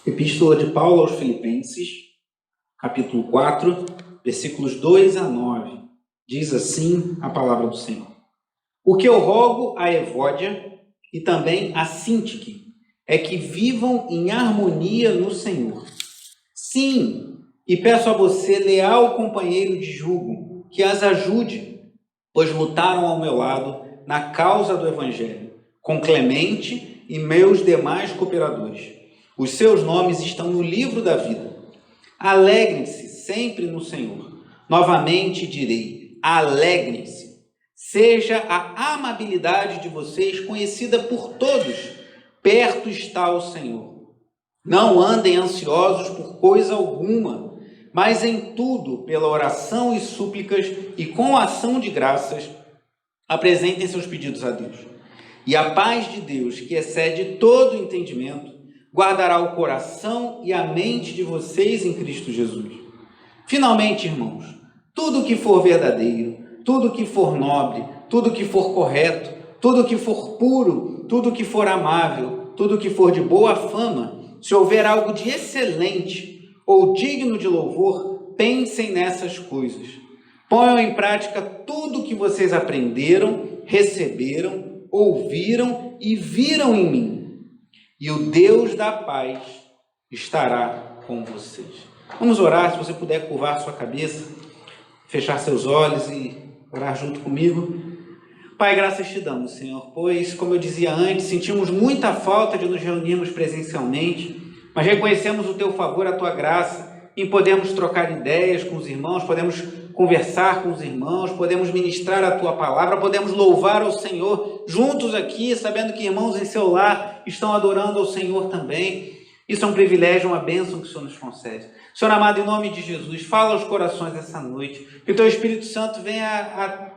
Epístola de Paulo aos Filipenses, capítulo 4, versículos 2 a 9. Diz assim a palavra do Senhor. O que eu rogo a Evódia e também a Sintique é que vivam em harmonia no Senhor. Sim, e peço a você, leal companheiro de jugo, que as ajude, pois lutaram ao meu lado na causa do Evangelho, com Clemente e meus demais cooperadores. Os seus nomes estão no livro da vida. Alegrem-se sempre no Senhor. Novamente direi, alegrem-se. Seja a amabilidade de vocês conhecida por todos. Perto está o Senhor. Não andem ansiosos por coisa alguma, mas em tudo, pela oração e súplicas e com ação de graças, apresentem seus pedidos a Deus. E a paz de Deus, que excede todo entendimento, guardará o coração e a mente de vocês em Cristo Jesus. Finalmente, irmãos, tudo que for verdadeiro, tudo que for nobre, tudo que for correto, tudo que for puro, tudo que for amável, tudo que for de boa fama, se houver algo de excelente ou digno de louvor, pensem nessas coisas. Ponham em prática tudo que vocês aprenderam, receberam, ouviram e viram em mim. E o Deus da paz estará com vocês. Vamos orar, se você puder curvar sua cabeça, fechar seus olhos e orar junto comigo. Pai, graças te damos, Senhor, pois, como eu dizia antes, sentimos muita falta de nos reunirmos presencialmente, mas reconhecemos o teu favor, a tua graça, em podermos trocar ideias com os irmãos, podemos conversar com os irmãos, podemos ministrar a tua palavra, podemos louvar ao Senhor juntos aqui, sabendo que irmãos em seu lar estão adorando ao Senhor também. Isso é um privilégio, uma bênção que o Senhor nos concede. Senhor amado, em nome de Jesus, fala aos corações essa noite, que o teu Espírito Santo venha a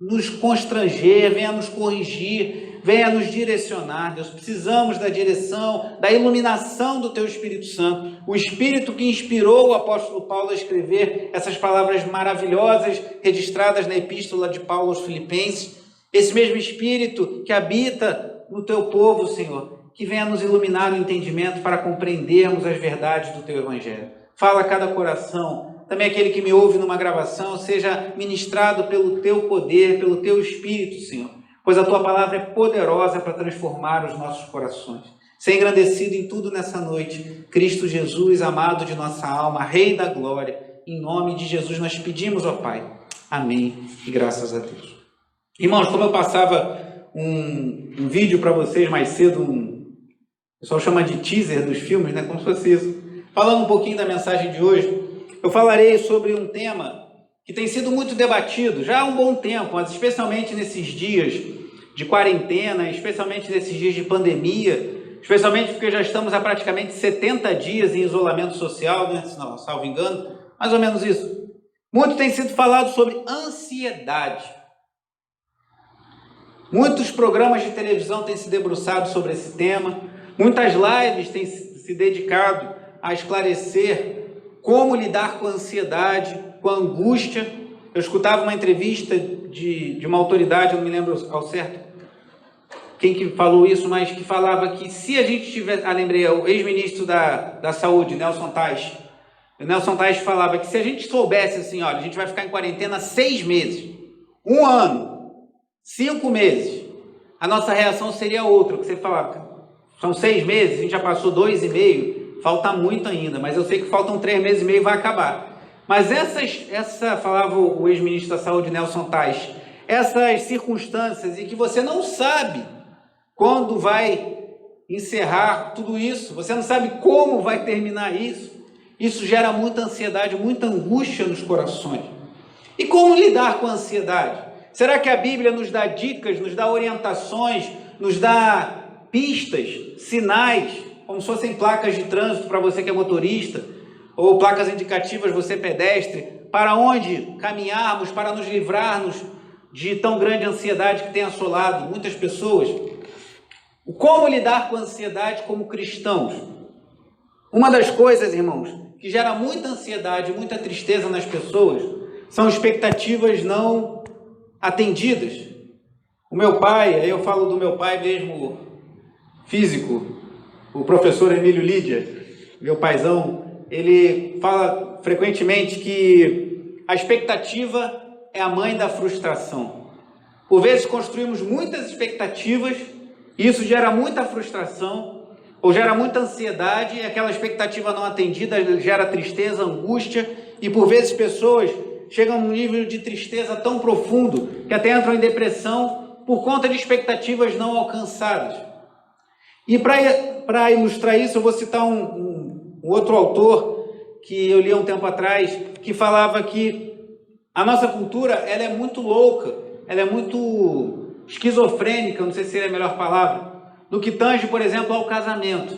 nos constranger, venha nos corrigir, venha nos direcionar. Deus, precisamos da direção, da iluminação do teu Espírito Santo, o Espírito que inspirou o apóstolo Paulo a escrever essas palavras maravilhosas registradas na epístola de Paulo aos Filipenses, esse mesmo Espírito que habita no teu povo, Senhor, que venha nos iluminar o entendimento para compreendermos as verdades do teu Evangelho. Fala a cada coração, também aquele que me ouve numa gravação, seja ministrado pelo teu poder, pelo teu Espírito, Senhor, pois a tua palavra é poderosa para transformar os nossos corações. Seja engrandecido em tudo nessa noite, Cristo Jesus, amado de nossa alma, Rei da glória, em nome de Jesus nós pedimos, ó Pai. Amém e graças a Deus. Irmãos, como eu passava um vídeo para vocês mais cedo, o pessoal chama de teaser dos filmes, né? Como se fosse isso. Falando um pouquinho da mensagem de hoje, eu falarei sobre um tema que tem sido muito debatido já há um bom tempo, mas especialmente nesses dias de quarentena, especialmente nesses dias de pandemia, especialmente porque já estamos há praticamente 70 dias em isolamento social, né? Se não, salvo engano, mais ou menos isso. Muito tem sido falado sobre ansiedade. Muitos programas de televisão têm se debruçado sobre esse tema, muitas lives têm se dedicado a esclarecer como lidar com a ansiedade, com a angústia. Eu escutava uma entrevista de uma autoridade, eu não me lembro ao certo quem que falou isso, mas que falava que se a gente tivesse... lembrei, o ex-ministro da Saúde, Nelson Tais. O Nelson Tais falava que se a gente soubesse assim, olha, a gente vai ficar em quarentena 6 meses, 1 ano, 5 meses, a nossa reação seria outra, que você falava, são 6 meses, a gente já passou 2,5, falta muito ainda, mas eu sei que faltam 3 meses e meio e vai acabar. Mas falava o ex-ministro da Saúde, Nelson Tais, essas circunstâncias em que você não sabe quando vai encerrar tudo isso, você não sabe como vai terminar isso, isso gera muita ansiedade, muita angústia nos corações. E como lidar com a ansiedade? Será que a Bíblia nos dá dicas, nos dá orientações, nos dá pistas, sinais, como se fossem placas de trânsito para você que é motorista, ou placas indicativas você pedestre, para onde caminharmos, para nos livrarmos de tão grande ansiedade que tem assolado muitas pessoas? Como lidar com a ansiedade como cristãos? Uma das coisas, irmãos, que gera muita ansiedade, muita tristeza nas pessoas, são expectativas não atendidas. O meu pai, aí eu falo do meu pai mesmo, físico, o professor Emílio Lídia, meu paizão, ele fala frequentemente que a expectativa é a mãe da frustração. Por vezes construímos muitas expectativas, e isso gera muita frustração, ou gera muita ansiedade, e aquela expectativa não atendida gera tristeza, angústia, e por vezes pessoas chegam num nível de tristeza tão profundo que até entram em depressão por conta de expectativas não alcançadas. E para ilustrar isso, eu vou citar um outro autor que eu li há um tempo atrás, que falava que a nossa cultura ela é muito louca, ela é muito esquizofrênica, não sei se seria a melhor palavra, no que tange, por exemplo, ao casamento.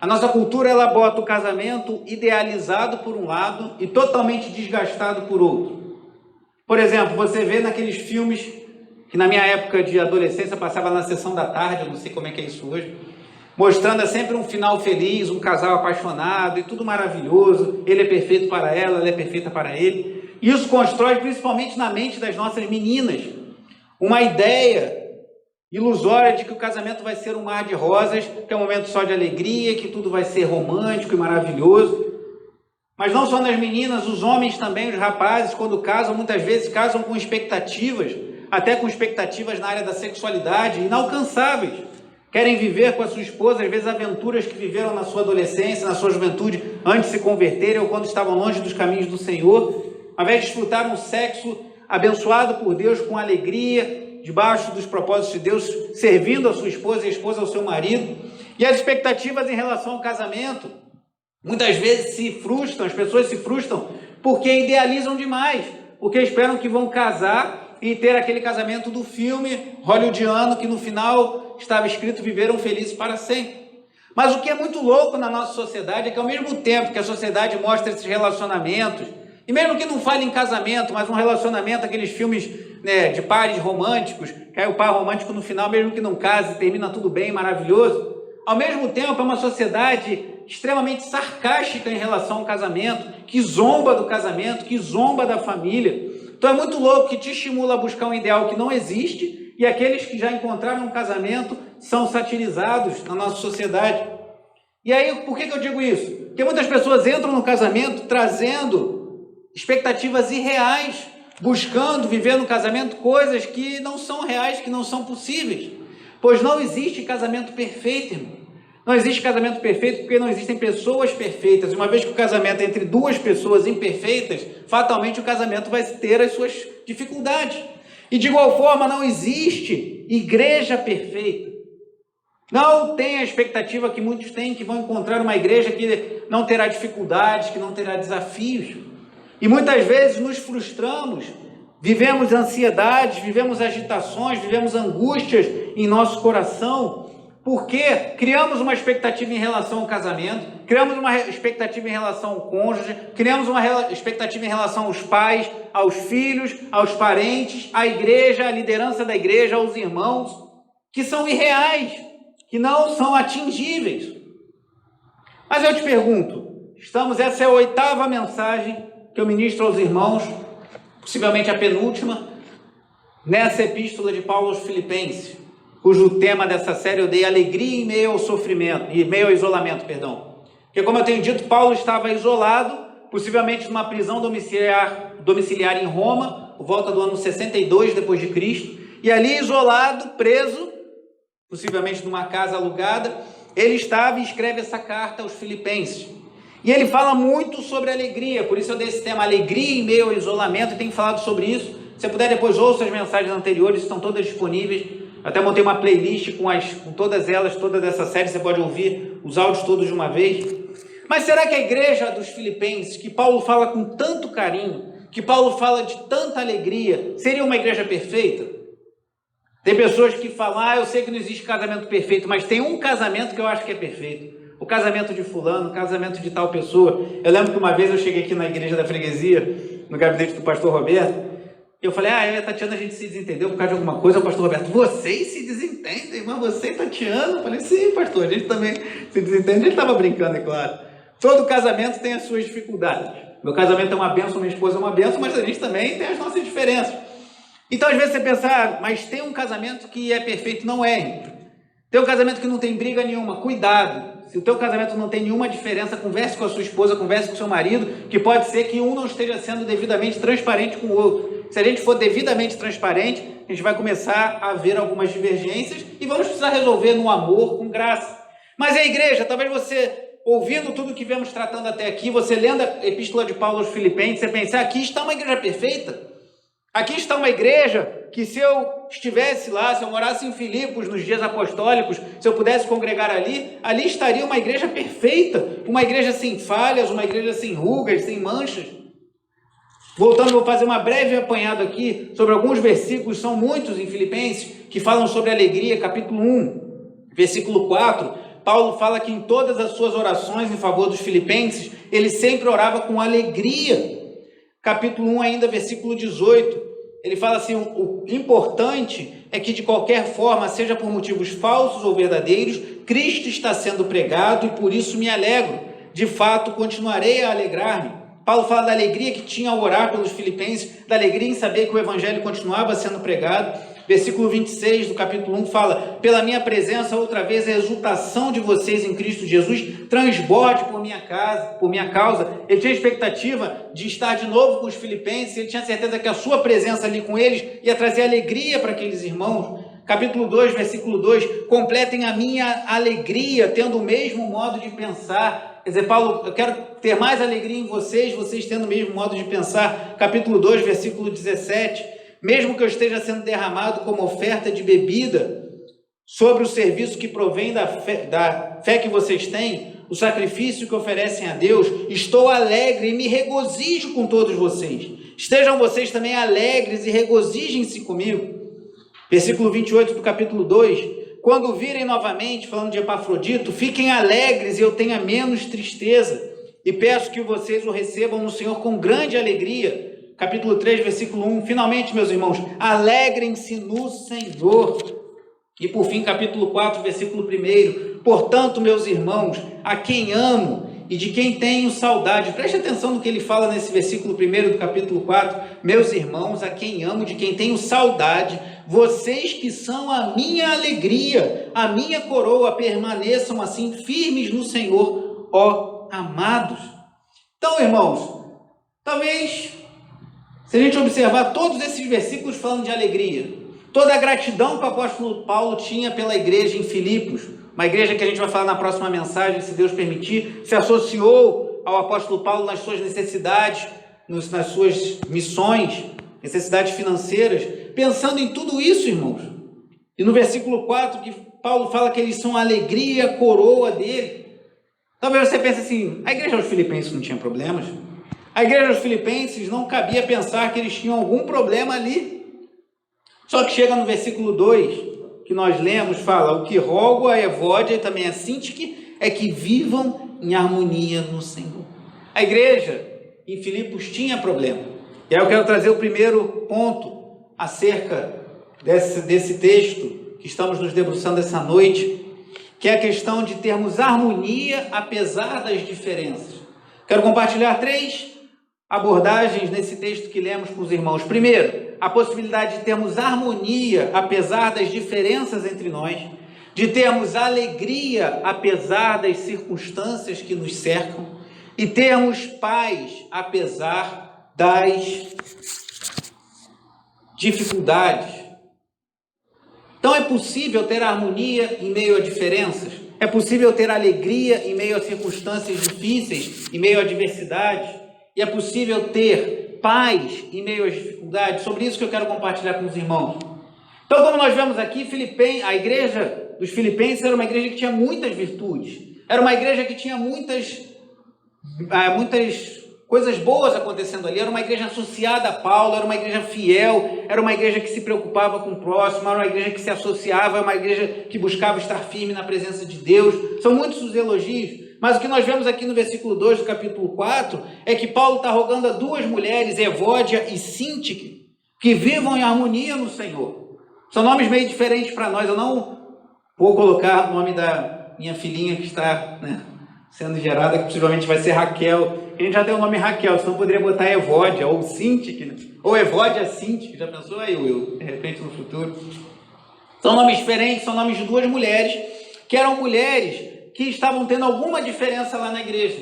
A nossa cultura ela bota o casamento idealizado por um lado e totalmente desgastado por outro. Por exemplo, você vê naqueles filmes que na minha época de adolescência passava na sessão da tarde, eu não sei como é que é isso hoje, mostrando sempre um final feliz, um casal apaixonado e tudo maravilhoso, ele é perfeito para ela é perfeita para ele. Isso constrói principalmente na mente das nossas meninas uma ideia ilusória de que o casamento vai ser um mar de rosas, que é um momento só de alegria, que tudo vai ser romântico e maravilhoso. Mas não só nas meninas, os homens também, os rapazes, quando casam, muitas vezes casam com expectativas, até com expectativas na área da sexualidade, inalcançáveis. Querem viver com a sua esposa, às vezes, aventuras que viveram na sua adolescência, na sua juventude, antes de se converterem ou quando estavam longe dos caminhos do Senhor. Ao invés de desfrutar um sexo abençoado por Deus com alegria, debaixo dos propósitos de Deus, servindo a sua esposa e a esposa ao seu marido. E as expectativas em relação ao casamento, muitas vezes se frustram, as pessoas se frustram porque idealizam demais, porque esperam que vão casar e ter aquele casamento do filme hollywoodiano que no final estava escrito viveram felizes para sempre. Mas o que é muito louco na nossa sociedade é que ao mesmo tempo que a sociedade mostra esses relacionamentos, e mesmo que não fale em casamento, mas um relacionamento, aqueles filmes, né, de pares românticos, que aí o par romântico no final, mesmo que não case, termina tudo bem, maravilhoso. Ao mesmo tempo é uma sociedade extremamente sarcástica em relação ao casamento, que zomba do casamento, que zomba da família. Então é muito louco, que te estimula a buscar um ideal que não existe, e aqueles que já encontraram um casamento são satirizados na nossa sociedade. E aí, por que eu digo isso? Porque muitas pessoas entram no casamento trazendo expectativas irreais, buscando viver no casamento coisas que não são reais, que não são possíveis. Pois não existe casamento perfeito, irmão. Não existe casamento perfeito porque não existem pessoas perfeitas. Uma vez que o casamento é entre duas pessoas imperfeitas, fatalmente o casamento vai ter as suas dificuldades. E de igual forma, não existe igreja perfeita. Não tem a expectativa que muitos têm, que vão encontrar uma igreja que não terá dificuldades, que não terá desafios. E muitas vezes nos frustramos, vivemos ansiedades, vivemos agitações, vivemos angústias em nosso coração, porque criamos uma expectativa em relação ao casamento, criamos uma expectativa em relação ao cônjuge, criamos uma expectativa em relação aos pais, aos filhos, aos parentes, à igreja, à liderança da igreja, aos irmãos, que são irreais, que não são atingíveis. Mas eu te pergunto, essa é a 8ª mensagem que eu ministro aos irmãos, possivelmente a penúltima, nessa epístola de Paulo aos Filipenses, cujo tema dessa série eu dei alegria em meio ao sofrimento, em meio ao isolamento, perdão. Porque, como eu tenho dito, Paulo estava isolado, possivelmente numa prisão domiciliar em Roma, por volta do ano 62 depois de Cristo, e ali isolado, preso, possivelmente numa casa alugada, ele estava e escreve essa carta aos Filipenses. E ele fala muito sobre alegria, por isso eu dei esse tema, alegria em meio ao isolamento, e tenho falado sobre isso. Se você puder, depois ouça as mensagens anteriores, estão todas disponíveis. Eu até montei uma playlist com todas elas, toda dessa série, você pode ouvir os áudios todos de uma vez. Mas será que a igreja dos Filipenses, que Paulo fala com tanto carinho, que Paulo fala de tanta alegria, seria uma igreja perfeita? Tem pessoas que falam, eu sei que não existe casamento perfeito, mas tem um casamento que eu acho que é perfeito. O casamento de fulano, o casamento de tal pessoa. Eu lembro que uma vez eu cheguei aqui na igreja da freguesia, no gabinete do pastor Roberto, eu falei, eu e a Tatiana, a gente se desentendeu por causa de alguma coisa. O pastor Roberto, vocês se desentendem, irmão, você e Tatiana? Eu falei, sim, pastor, a gente também se desentende. Ele estava brincando, é claro. Todo casamento tem as suas dificuldades. Meu casamento é uma bênção, minha esposa é uma bênção, mas a gente também tem as nossas diferenças. Então, às vezes você pensa, mas tem um casamento que é perfeito. Não é. Tem um casamento que não tem briga nenhuma. Cuidado. Se o teu casamento não tem nenhuma diferença, converse com a sua esposa, converse com o seu marido, que pode ser que um não esteja sendo devidamente transparente com o outro. Se a gente for devidamente transparente, a gente vai começar a ver algumas divergências e vamos precisar resolver no amor, com graça. Mas a igreja, talvez você, ouvindo tudo que vemos tratando até aqui, você lendo a epístola de Paulo aos Filipenses, você pensar, aqui está uma igreja perfeita. Aqui está uma igreja que, se eu estivesse lá, se eu morasse em Filipos nos dias apostólicos, se eu pudesse congregar ali, ali estaria uma igreja perfeita, uma igreja sem falhas, uma igreja sem rugas, sem manchas. Voltando, vou fazer uma breve apanhado aqui sobre alguns versículos, são muitos em Filipenses, que falam sobre alegria, capítulo 1, versículo 4, Paulo fala que em todas as suas orações em favor dos filipenses, ele sempre orava com alegria. Capítulo 1 ainda, versículo 18, ele fala assim, o importante é que de qualquer forma, seja por motivos falsos ou verdadeiros, Cristo está sendo pregado e por isso me alegro. De fato, continuarei a alegrar-me. Paulo fala da alegria que tinha ao orar pelos filipenses, da alegria em saber que o evangelho continuava sendo pregado. Versículo 26 do capítulo 1 fala, pela minha presença, outra vez, a exultação de vocês em Cristo Jesus transborde por minha causa. Ele tinha expectativa de estar de novo com os filipenses, ele tinha certeza que a sua presença ali com eles ia trazer alegria para aqueles irmãos. Capítulo 2, versículo 2, completem a minha alegria, tendo o mesmo modo de pensar. Quer dizer, Paulo, eu quero ter mais alegria em vocês, vocês tendo o mesmo modo de pensar. Capítulo 2, versículo 17, mesmo que eu esteja sendo derramado como oferta de bebida sobre o serviço que provém da fé que vocês têm, o sacrifício que oferecem a Deus, estou alegre e me regozijo com todos vocês. Estejam vocês também alegres e regozijem-se comigo. Versículo 28 do capítulo 2, quando virem novamente, falando de Epafrodito, fiquem alegres e eu tenha menos tristeza, e peço que vocês o recebam no Senhor com grande alegria. Capítulo 3, versículo 1, finalmente, meus irmãos, alegrem-se no Senhor. E por fim, capítulo 4, versículo 1, portanto, meus irmãos, a quem amo e de quem tenho saudade, preste atenção no que ele fala nesse versículo 1 do capítulo 4, meus irmãos, a quem amo, de quem tenho saudade, vocês que são a minha alegria, a minha coroa, permaneçam assim firmes no Senhor, ó amados. Então, irmãos, talvez, se a gente observar todos esses versículos falando de alegria, toda a gratidão que o apóstolo Paulo tinha pela igreja em Filipos, uma igreja que a gente vai falar na próxima mensagem, se Deus permitir, se associou ao apóstolo Paulo nas suas necessidades, nas suas missões, necessidades financeiras, pensando em tudo isso, irmãos. E no versículo 4, que Paulo fala que eles são a alegria, a coroa dele. Talvez você pense assim, a igreja dos Filipenses não tinha problemas? A igreja dos Filipenses não cabia pensar que eles tinham algum problema ali. Só que chega no versículo 2, que nós lemos, fala, o que rogo a Evódia e também a Sintique é que vivam em harmonia no Senhor. A igreja em Filipos tinha problema. E aí eu quero trazer o primeiro ponto acerca desse texto que estamos nos debruçando essa noite, que é a questão de termos harmonia apesar das diferenças. Quero compartilhar 3 abordagens nesse texto que lemos com os irmãos. Primeiro, a possibilidade de termos harmonia apesar das diferenças entre nós, de termos alegria apesar das circunstâncias que nos cercam e termos paz apesar das dificuldades. Então é possível ter harmonia em meio a diferenças? É possível ter alegria em meio a circunstâncias difíceis, em meio a adversidades? E é possível ter paz em meio às dificuldades? Sobre isso que eu quero compartilhar com os irmãos. Então, como nós vemos aqui, a igreja dos Filipenses era uma igreja que tinha muitas virtudes. Era uma igreja que tinha muitas coisas boas acontecendo ali. Era uma igreja associada a Paulo, era uma igreja fiel, era uma igreja que se preocupava com o próximo, era uma igreja que se associava, era uma igreja que buscava estar firme na presença de Deus. São muitos os elogios. Mas o que nós vemos aqui no versículo 2 do capítulo 4 é que Paulo está rogando a 2 mulheres, Evódia e Sintique, que vivam em harmonia no Senhor. São nomes meio diferentes para nós. Eu não vou colocar o nome da minha filhinha que está sendo gerada, que possivelmente vai ser Raquel. A gente já tem o nome Raquel, senão poderia botar Evódia ou Sintique, ou Evódia Sintique. Já pensou aí, Will, de repente no futuro? São nomes diferentes, são nomes de 2 mulheres, que eram mulheres que estavam tendo alguma diferença lá na igreja.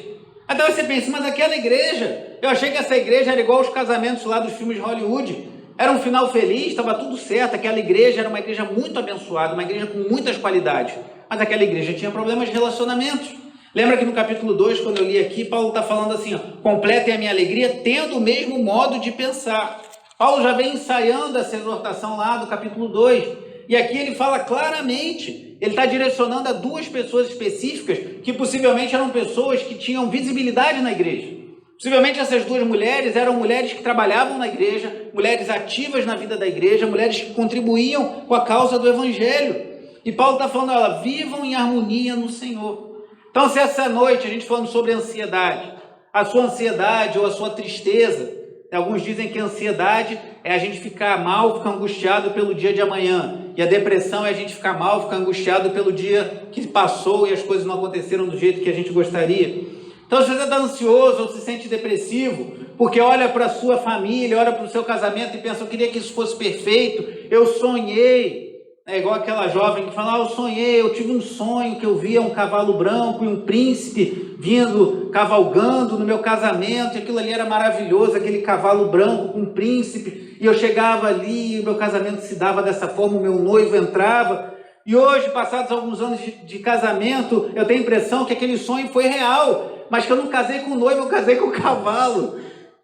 Até você pensa, mas aquela igreja, eu achei que essa igreja era igual aos casamentos lá dos filmes de Hollywood. Era um final feliz, estava tudo certo, aquela igreja era uma igreja muito abençoada, uma igreja com muitas qualidades. Mas aquela igreja tinha problemas de relacionamentos. Lembra que no capítulo 2, quando eu li aqui, Paulo está falando assim, ó, completem a minha alegria tendo o mesmo modo de pensar. Paulo já vem ensaiando essa exortação lá do capítulo 2, e aqui ele fala claramente, ele está direcionando a duas pessoas específicas, que possivelmente eram pessoas que tinham visibilidade na igreja. Possivelmente essas duas mulheres eram mulheres que trabalhavam na igreja, mulheres ativas na vida da igreja, mulheres que contribuíam com a causa do evangelho. E Paulo está falando, olha, vivam em harmonia no Senhor. Então, se essa noite a gente falando sobre ansiedade, a sua ansiedade ou a sua tristeza, alguns dizem que a ansiedade é a gente ficar mal, ficar angustiado pelo dia de amanhã. E a depressão é a gente ficar mal, ficar angustiado pelo dia que passou e as coisas não aconteceram do jeito que a gente gostaria. Então, se você está ansioso ou se sente depressivo, porque olha para a sua família, olha para o seu casamento e pensa, eu queria que isso fosse perfeito, eu sonhei. É igual aquela jovem que fala, eu sonhei, eu tive um sonho que eu via um cavalo branco e um príncipe vindo, cavalgando no meu casamento, e aquilo ali era maravilhoso, aquele cavalo branco com um príncipe, e eu chegava ali, e o meu casamento se dava dessa forma, o meu noivo entrava. E hoje, passados alguns anos de casamento, eu tenho a impressão que aquele sonho foi real, mas que eu não casei com o noivo, eu casei com o cavalo.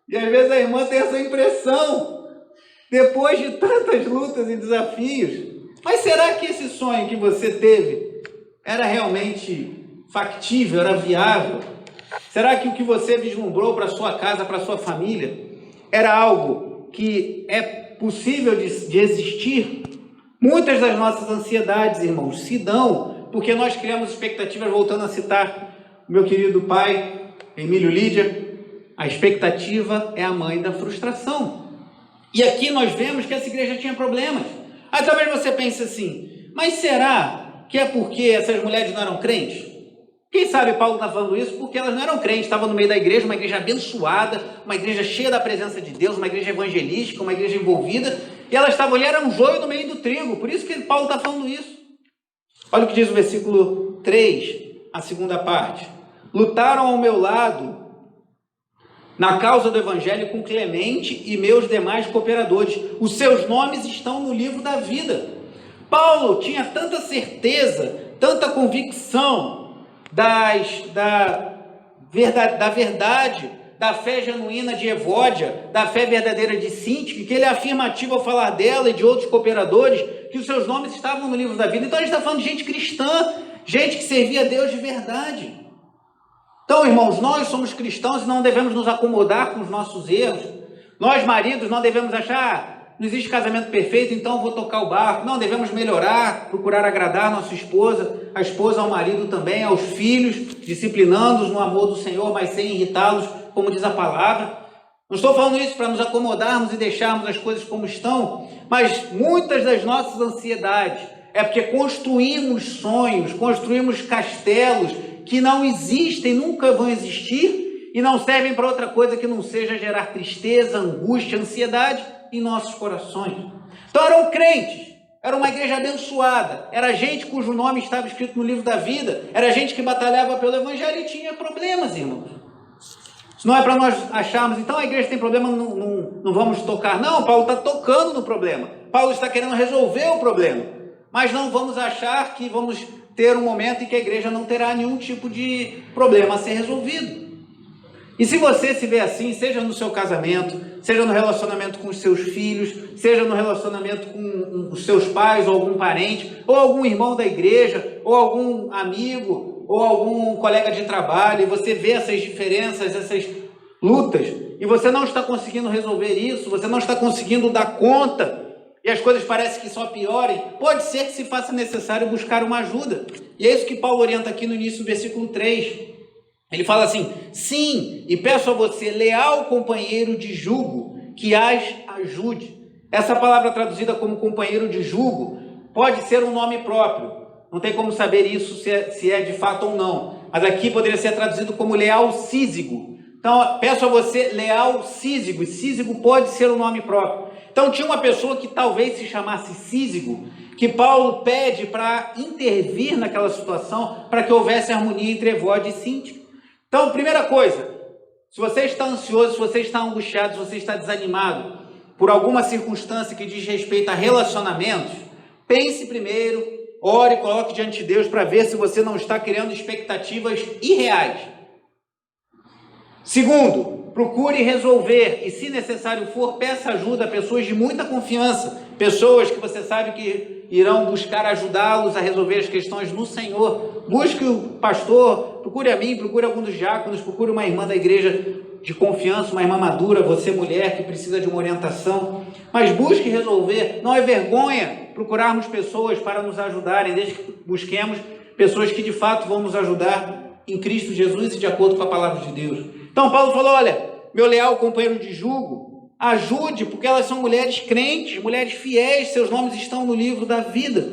E às vezes a irmã tem essa impressão, depois de tantas lutas e desafios. Mas será que esse sonho que você teve era realmente factível, era viável? Será que o que você vislumbrou para sua casa, para sua família, era algo que é possível de existir? Muitas das nossas ansiedades, irmãos, se dão porque nós criamos expectativas, voltando a citar o meu querido pai, Emílio Lídia, a expectativa é a mãe da frustração. E aqui nós vemos que essa igreja tinha problemas. Aí talvez você pense assim, mas será que é porque essas mulheres não eram crentes? Quem sabe Paulo está falando isso porque elas não eram crentes, estavam no meio da igreja, uma igreja abençoada, uma igreja cheia da presença de Deus, uma igreja evangelística, uma igreja envolvida, e elas estavam ali, era um joio no meio do trigo, por isso que Paulo está falando isso. Olha o que diz o versículo 3, a segunda parte. Lutaram ao meu lado na causa do evangelho com Clemente e meus demais cooperadores. Os seus nomes estão no livro da vida. Paulo tinha tanta certeza, tanta convicção da verdade, da fé genuína de Evódia, da fé verdadeira de Sintique, que ele é afirmativo ao falar dela e de outros cooperadores, que os seus nomes estavam no livro da vida. Então a gente está falando de gente cristã, gente que servia a Deus de verdade. Então, irmãos, nós somos cristãos e não devemos nos acomodar com os nossos erros. Nós, maridos, não devemos achar, não existe casamento perfeito, então vou tocar o barco. Não, devemos melhorar, procurar agradar a nossa esposa, a esposa ao marido também, aos filhos, disciplinando-os no amor do Senhor, mas sem irritá-los, como diz a palavra. Não estou falando isso para nos acomodarmos e deixarmos as coisas como estão, mas muitas das nossas ansiedades é porque construímos sonhos, construímos castelos que não existem, nunca vão existir e não servem para outra coisa que não seja gerar tristeza, angústia, ansiedade em nossos corações. Então eram crentes, era uma igreja abençoada, era gente cujo nome estava escrito no livro da vida, era gente que batalhava pelo evangelho e tinha problemas, irmãos. Isso não é para nós acharmos, então a igreja tem problema, não vamos tocar. Não, Paulo está tocando no problema, Paulo está querendo resolver o problema, mas não vamos achar que vamos ter um momento em que a igreja não terá nenhum tipo de problema a ser resolvido. E se você se vê assim, seja no seu casamento, seja no relacionamento com os seus filhos, seja no relacionamento com os seus pais ou algum parente, ou algum irmão da igreja, ou algum amigo, ou algum colega de trabalho, e você vê essas diferenças, essas lutas, e você não está conseguindo resolver isso, você não está conseguindo dar conta, e as coisas parecem que só piorem, pode ser que se faça necessário buscar uma ajuda. E é isso que Paulo orienta aqui no início do versículo 3. Ele fala assim, sim, e peço a você, leal companheiro de jugo, que as ajude. Essa palavra traduzida como companheiro de jugo pode ser um nome próprio. Não tem como saber isso se é de fato ou não. Mas aqui poderia ser traduzido como leal sísigo. Então, peço a você, leal sísigo. E sísigo pode ser um nome próprio. Então, tinha uma pessoa que talvez se chamasse Sísigo, que Paulo pede para intervir naquela situação, para que houvesse harmonia entre Evódia e Síntique. Então, primeira coisa, se você está ansioso, se você está angustiado, se você está desanimado por alguma circunstância que diz respeito a relacionamentos, pense primeiro, ore, coloque diante de Deus para ver se você não está criando expectativas irreais. Segundo, procure resolver e, se necessário for, peça ajuda a pessoas de muita confiança, pessoas que você sabe que irão buscar ajudá-los a resolver as questões no Senhor. Busque o pastor, procure a mim, procure algum dos diáconos, procure uma irmã da igreja de confiança, uma irmã madura, você mulher que precisa de uma orientação, mas busque resolver. Não é vergonha procurarmos pessoas para nos ajudarem, desde que busquemos pessoas que de fato vão nos ajudar em Cristo Jesus e de acordo com a palavra de Deus. Então Paulo falou, olha, meu leal companheiro de jugo, ajude, porque elas são mulheres crentes, mulheres fiéis, seus nomes estão no livro da vida.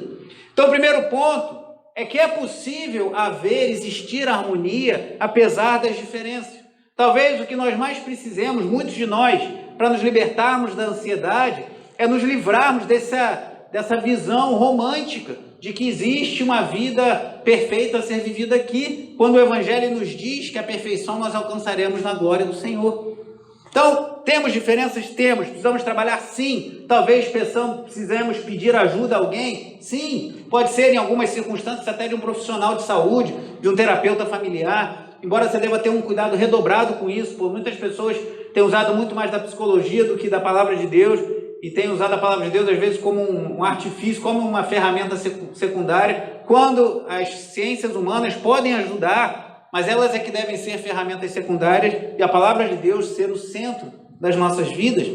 Então o primeiro ponto é que é possível existir harmonia apesar das diferenças. Talvez o que nós mais precisemos, muitos de nós, para nos libertarmos da ansiedade, é nos livrarmos dessa visão romântica de que existe uma vida perfeita a ser vivida aqui, quando o Evangelho nos diz que a perfeição nós alcançaremos na glória do Senhor. Então, temos diferenças? Temos. Precisamos trabalhar? Sim. Talvez precisemos pedir ajuda a alguém? Sim. Pode ser, em algumas circunstâncias, até de um profissional de saúde, de um terapeuta familiar. Embora você deva ter um cuidado redobrado com isso, por muitas pessoas têm usado muito mais da psicologia do que da palavra de Deus, e têm usado a palavra de Deus, às vezes, como um artifício, como uma ferramenta secundária, quando as ciências humanas podem ajudar, mas elas é que devem ser ferramentas secundárias, e a palavra de Deus ser o centro das nossas vidas.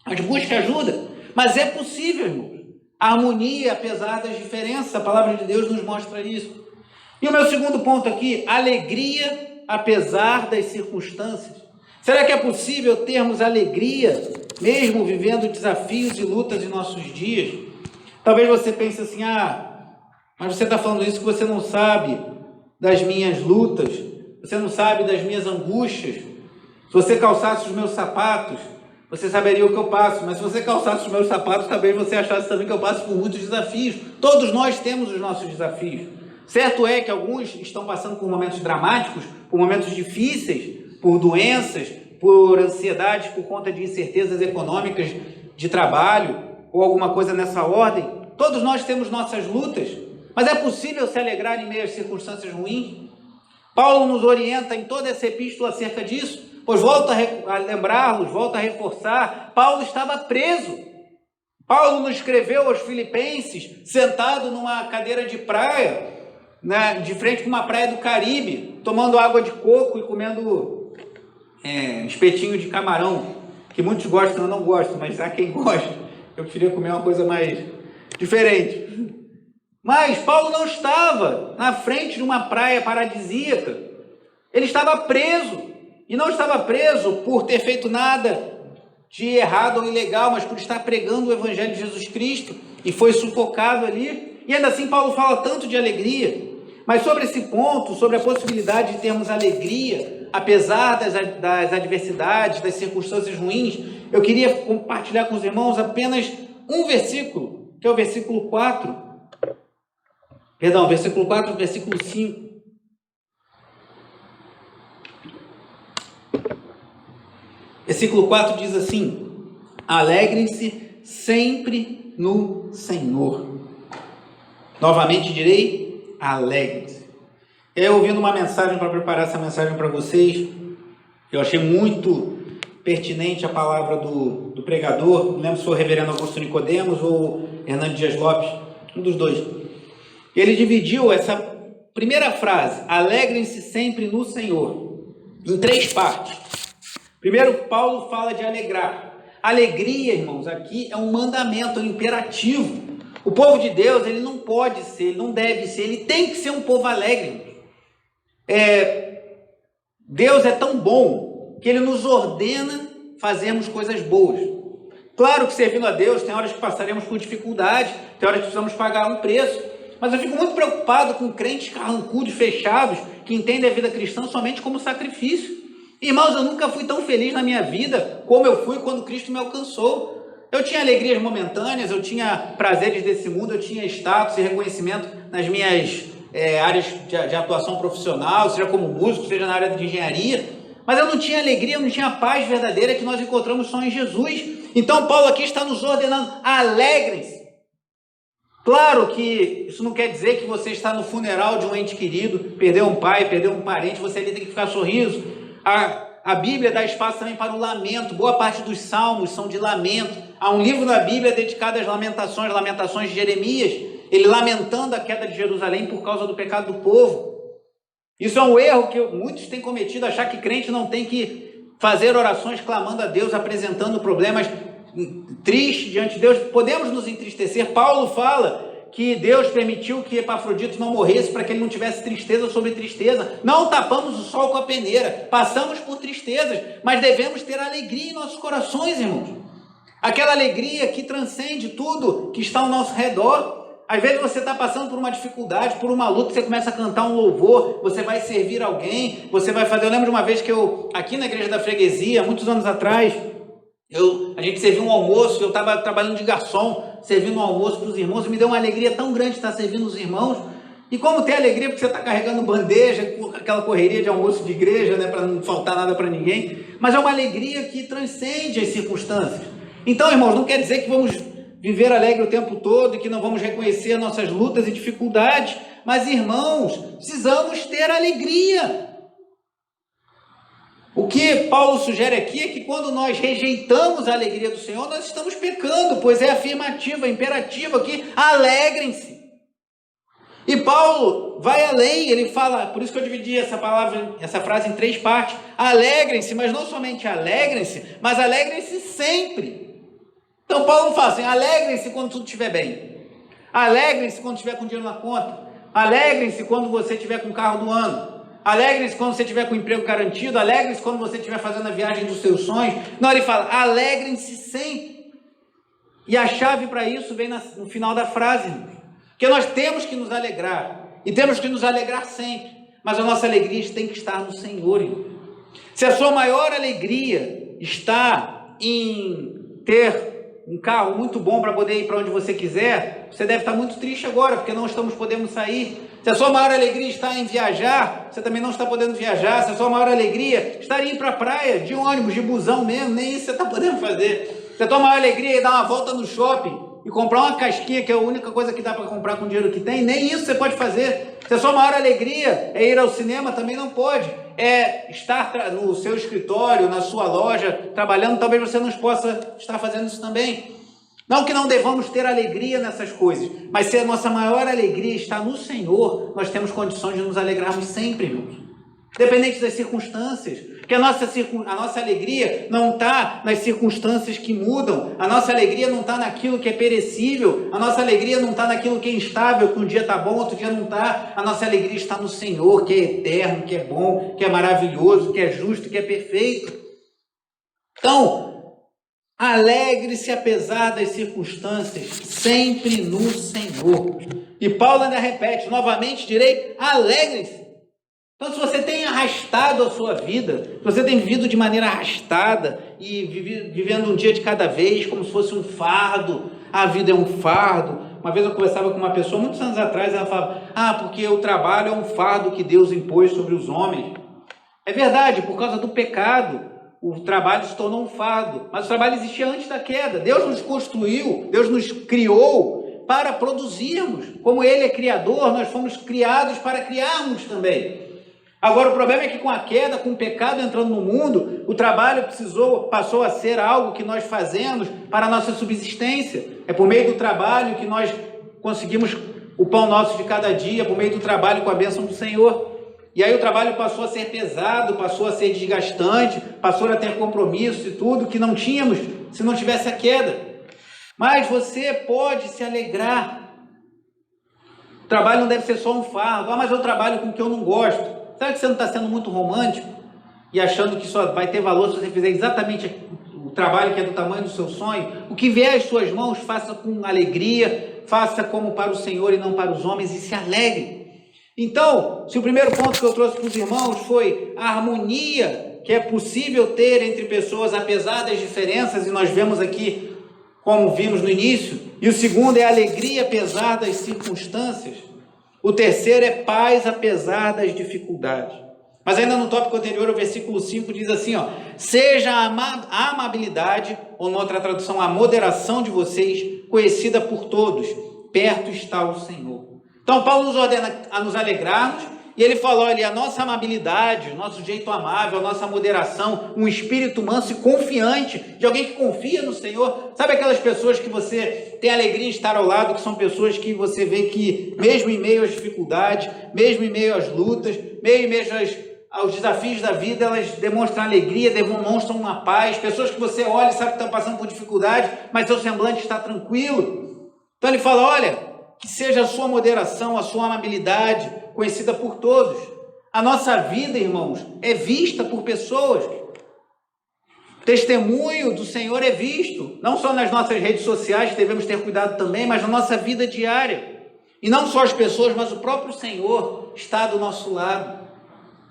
Mas busque ajuda. Mas é possível, irmãos. A harmonia, apesar das diferenças, a palavra de Deus nos mostra isso. E o meu segundo ponto aqui, alegria apesar das circunstâncias. Será que é possível termos alegria, mesmo vivendo desafios e lutas em nossos dias? Talvez você pense assim, mas você está falando isso que você não sabe das minhas lutas, você não sabe das minhas angústias. Se você calçasse os meus sapatos, você saberia o que eu passo, mas se você calçasse os meus sapatos, talvez você achasse também que eu passo por muitos desafios. Todos nós temos os nossos desafios. Certo é que alguns estão passando por momentos dramáticos, por momentos difíceis, por doenças, por ansiedades, por conta de incertezas econômicas, de trabalho, ou alguma coisa nessa ordem. Todos nós temos nossas lutas, mas é possível se alegrar em meio às circunstâncias ruins? Paulo nos orienta em toda essa epístola acerca disso, pois volta a lembrá-los, volta a reforçar, Paulo estava preso. Paulo nos escreveu aos Filipenses, sentado numa cadeira de praia, de frente com uma praia do Caribe, tomando água de coco e comendo espetinho de camarão, que muitos gostam, eu não gosto, mas há quem gosta. Eu preferia comer uma coisa mais diferente. Mas Paulo não estava na frente de uma praia paradisíaca. Ele estava preso. E não estava preso por ter feito nada de errado ou ilegal, mas por estar pregando o Evangelho de Jesus Cristo. E foi sufocado ali. E ainda assim Paulo fala tanto de alegria. Mas sobre esse ponto, sobre a possibilidade de termos alegria, apesar das adversidades, das circunstâncias ruins, eu queria compartilhar com os irmãos apenas um versículo, que é o versículo 4. Perdão, versículo 4, versículo 5. Versículo 4 diz assim: alegrem-se sempre no Senhor. Novamente direi, alegrem-se. Eu ouvindo uma mensagem para preparar essa mensagem para vocês, eu achei muito pertinente a palavra do pregador, não lembro se foi o reverendo Augusto Nicodemos ou Hernando Dias Lopes, um dos dois. Ele dividiu essa primeira frase, alegrem-se sempre no Senhor, em 3 partes. Primeiro, Paulo fala de alegrar. Alegria, irmãos, aqui é um mandamento, é um imperativo. O povo de Deus, ele não pode ser, ele não deve ser, ele tem que ser um povo alegre. Deus é tão bom que ele nos ordena fazermos coisas boas. Claro que servindo a Deus, tem horas que passaremos por dificuldade, tem horas que precisamos pagar um preço, mas eu fico muito preocupado com crentes carrancudos, fechados, que entendem a vida cristã somente como sacrifício. Irmãos, eu nunca fui tão feliz na minha vida como eu fui quando Cristo me alcançou. Eu tinha alegrias momentâneas, eu tinha prazeres desse mundo, eu tinha status e reconhecimento nas minhas áreas de atuação profissional, seja como músico, seja na área de engenharia, mas eu não tinha alegria, eu não tinha a paz verdadeira que nós encontramos só em Jesus. Então Paulo aqui está nos ordenando: alegrem-se. Claro que isso não quer dizer que você está no funeral de um ente querido, perdeu um pai, perdeu um parente, você ali tem que ficar sorriso. A Bíblia dá espaço também para o lamento, boa parte dos salmos são de lamento. Há um livro na Bíblia dedicado às lamentações, Lamentações de Jeremias, ele lamentando a queda de Jerusalém por causa do pecado do povo. Isso é um erro que muitos têm cometido, achar que crente não tem que fazer orações clamando a Deus, apresentando problemas tristes diante de Deus. Podemos nos entristecer. Paulo fala que Deus permitiu que Epafrodito não morresse para que ele não tivesse tristeza sobre tristeza. Não tapamos o sol com a peneira, passamos por tristezas, mas devemos ter alegria em nossos corações, irmãos. Aquela alegria que transcende tudo que está ao nosso redor. Às vezes você está passando por uma dificuldade, por uma luta, você começa a cantar um louvor, você vai servir alguém, você vai fazer... Eu lembro de uma vez que aqui na igreja da freguesia, muitos anos atrás, a gente serviu um almoço, eu estava trabalhando de garçom, servindo um almoço para os irmãos, e me deu uma alegria tão grande estar servindo os irmãos. E como tem alegria, porque você está carregando bandeja, aquela correria de almoço de igreja, né, para não faltar nada para ninguém, mas é uma alegria que transcende as circunstâncias. Então, irmãos, não quer dizer que vamos viver alegre o tempo todo e que não vamos reconhecer nossas lutas e dificuldades, mas, irmãos, precisamos ter alegria. O que Paulo sugere aqui é que quando nós rejeitamos a alegria do Senhor, nós estamos pecando, pois é afirmativa, imperativa aqui: alegrem-se. E Paulo vai além, ele fala, por isso que eu dividi essa frase em 3 partes: alegrem-se, mas não somente alegrem-se, mas alegrem-se sempre. Então Paulo não fala assim: alegrem-se quando tudo estiver bem, alegrem-se quando estiver com dinheiro na conta, alegrem-se quando você estiver com o carro do ano, alegre-se quando você estiver com o emprego garantido, alegre-se quando você estiver fazendo a viagem dos seus sonhos. Não, ele fala: alegrem-se sempre. E a chave para isso vem no final da frase, porque nós temos que nos alegrar, e temos que nos alegrar sempre, mas a nossa alegria tem que estar no Senhor, irmão. Se a sua maior alegria está em ter um carro muito bom para poder ir para onde você quiser, você deve estar muito triste agora, porque não estamos podendo sair. Se a sua maior alegria está em viajar, você também não está podendo viajar. Se a sua maior alegria está em ir para a praia, de ônibus, de busão mesmo, nem isso você está podendo fazer. Se a tua maior alegria é dar uma volta no shopping e comprar uma casquinha, que é a única coisa que dá para comprar com o dinheiro que tem, nem isso você pode fazer. Se a sua maior alegria é ir ao cinema, também não pode. É estar no seu escritório, na sua loja, trabalhando, talvez você não possa estar fazendo isso também. Não que não devamos ter alegria nessas coisas, mas se a nossa maior alegria está no Senhor, nós temos condições de nos alegrarmos sempre, irmãos. Independente das circunstâncias, porque a nossa alegria não está nas circunstâncias que mudam, a nossa alegria não está naquilo que é perecível, a nossa alegria não está naquilo que é instável, que um dia está bom, outro dia não está. A nossa alegria está no Senhor, que é eterno, que é bom, que é maravilhoso, que é justo, que é perfeito. Então, alegre-se apesar das circunstâncias, sempre no Senhor. E Paulo ainda repete, novamente direi, alegre-se. Então, se você tem arrastado a sua vida, se você tem vivido de maneira arrastada e vivendo um dia de cada vez, como se fosse um fardo, a vida é um fardo. Uma vez eu conversava com uma pessoa, muitos anos atrás, ela falava: porque o trabalho é um fardo que Deus impôs sobre os homens. É verdade, por causa do pecado, o trabalho se tornou um fardo, mas o trabalho existia antes da queda. Deus nos construiu, Deus nos criou para produzirmos. Como Ele é criador, nós fomos criados para criarmos também. Agora, o problema é que com a queda, com o pecado entrando no mundo, o trabalho passou a ser algo que nós fazemos para a nossa subsistência. É por meio do trabalho que nós conseguimos o pão nosso de cada dia, por meio do trabalho com a bênção do Senhor. E aí o trabalho passou a ser pesado, passou a ser desgastante, passou a ter compromisso e tudo que não tínhamos se não tivesse a queda. Mas você pode se alegrar. O trabalho não deve ser só um fardo. Mas eu trabalho com o que eu não gosto. Será que você não está sendo muito romântico e achando que só vai ter valor se você fizer exatamente o trabalho que é do tamanho do seu sonho? O que vier às suas mãos, faça com alegria, faça como para o Senhor e não para os homens, e se alegre. Então, se o primeiro ponto que eu trouxe para os irmãos foi a harmonia que é possível ter entre pessoas, apesar das diferenças, e nós vemos aqui como vimos no início. E o segundo é alegria apesar das circunstâncias. O terceiro é paz apesar das dificuldades. Mas ainda no tópico anterior, o versículo 5 diz assim, ó: seja a amabilidade, ou noutra tradução, a moderação de vocês, conhecida por todos, perto está o Senhor. Então Paulo nos ordena a nos alegrarmos, e ele fala, olha, a nossa amabilidade, o nosso jeito amável, a nossa moderação, um espírito manso e confiante, de alguém que confia no Senhor. Sabe aquelas pessoas que você tem alegria em estar ao lado, que são pessoas que você vê que, mesmo em meio às dificuldades, mesmo em meio às lutas, mesmo em meio aos desafios da vida, elas demonstram alegria, demonstram uma paz, pessoas que você olha e sabe que estão passando por dificuldade, mas seu semblante está tranquilo. Então ele fala, olha, que seja a sua moderação, a sua amabilidade, conhecida por todos. A nossa vida, irmãos, é vista por pessoas. O testemunho do Senhor é visto, não só nas nossas redes sociais, que devemos ter cuidado também, mas na nossa vida diária. E não só as pessoas, mas o próprio Senhor está do nosso lado.